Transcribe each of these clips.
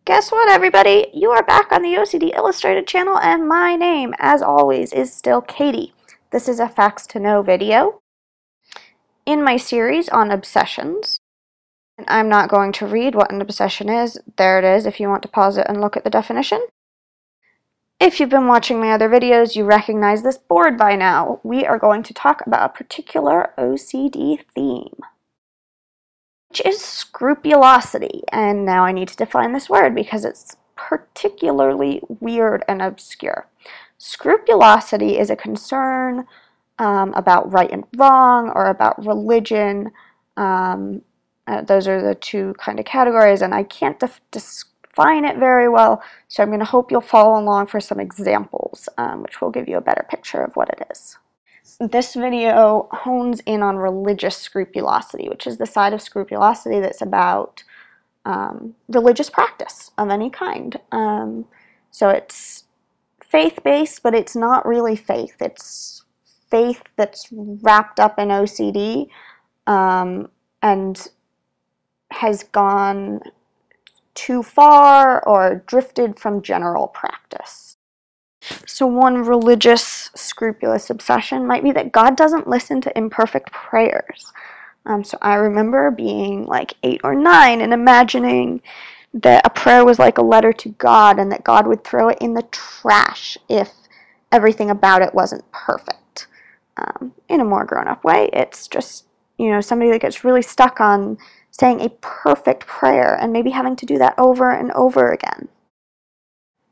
Guess what, everybody? You are back on the OCD Illustrated channel, and my name, as always, is still Katie. This is a Facts to Know video in my series on obsessions. And I'm not going to read what an obsession is. There it is if you want to pause it and look at the definition. If you've been watching my other videos, you recognize this board by now. We are going to talk about a particular OCD theme, which is scrupulosity. And now I need to define this word because it's particularly weird and obscure. Scrupulosity is a concern about right and wrong, or about religion. Those are the two kind of categories, and I can't define it very well, so I'm going to hope you'll follow along for some examples, which will give you a better picture of what it is. This video hones in on religious scrupulosity, which is the side of scrupulosity that's about religious practice of any kind. So it's faith-based, but it's not really faith. It's faith that's wrapped up in OCD and has gone too far or drifted from general practice. So one religious, scrupulous obsession might be that God doesn't listen to imperfect prayers. So I remember being like 8 or 9 and imagining that a prayer was like a letter to God, and that God would throw it in the trash if everything about it wasn't perfect. In a more grown-up way, it's just, somebody that gets really stuck on saying a perfect prayer and maybe having to do that over and over again.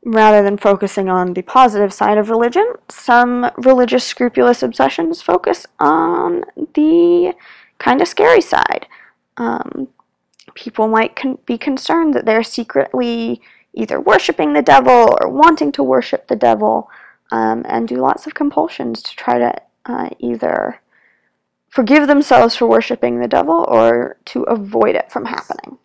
Rather than focusing on the positive side of religion, some religious scrupulous obsessions focus on the kind of scary side. People might be concerned that they're secretly either worshiping the devil or wanting to worship the devil, and do lots of compulsions to try to either forgive themselves for worshiping the devil or to avoid it from happening.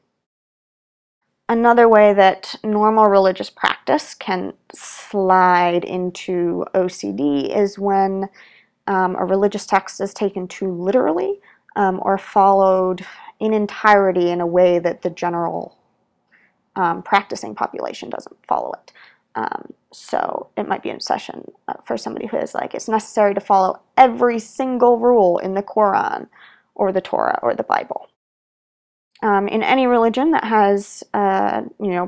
Another way that normal religious practice can slide into OCD is when a religious text is taken too literally, or followed in entirety in a way that the general practicing population doesn't follow it. So it might be an obsession for somebody who is like, it's necessary to follow every single rule in the Quran or the Torah or the Bible. In any religion that has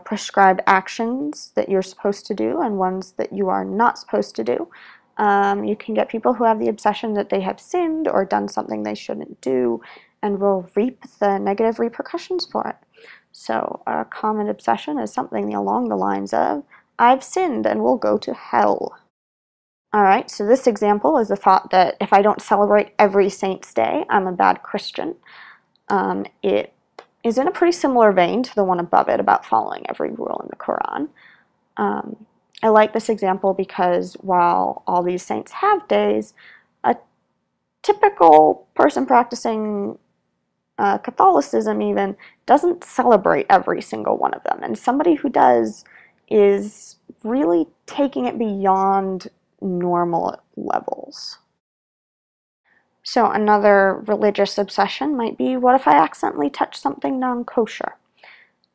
prescribed actions that you're supposed to do and ones that you are not supposed to do, you can get people who have the obsession that they have sinned or done something they shouldn't do and will reap the negative repercussions for it. So a common obsession is something along the lines of, I've sinned and will go to hell. Alright, so this example is the thought that if I don't celebrate every saint's day, I'm a bad Christian. It is in a pretty similar vein to the one above it about following every rule in the Quran. I like this example because while all these saints have days, a typical person practicing Catholicism even doesn't celebrate every single one of them, and somebody who does is really taking it beyond normal levels. So another religious obsession might be, what if I accidentally touch something non-kosher?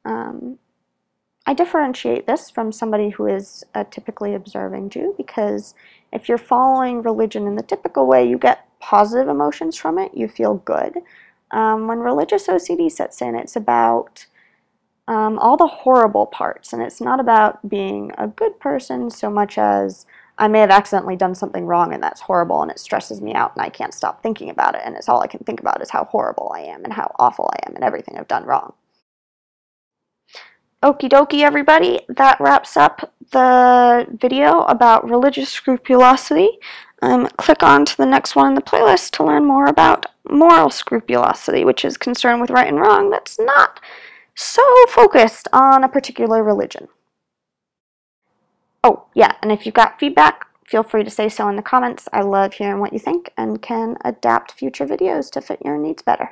I differentiate this from somebody who is a typically observing Jew, because if you're following religion in the typical way, you get positive emotions from it, you feel good. When religious OCD sets in, it's about all the horrible parts, and it's not about being a good person so much as I may have accidentally done something wrong and that's horrible and it stresses me out and I can't stop thinking about it, and it's all I can think about is how horrible I am and how awful I am and everything I've done wrong. Okie dokie, everybody, that wraps up the video about religious scrupulosity. Click on to the next one in the playlist to learn more about moral scrupulosity, which is concerned with right and wrong that's not so focused on a particular religion. Oh, yeah, and if you've got feedback, feel free to say so in the comments. I love hearing what you think and can adapt future videos to fit your needs better.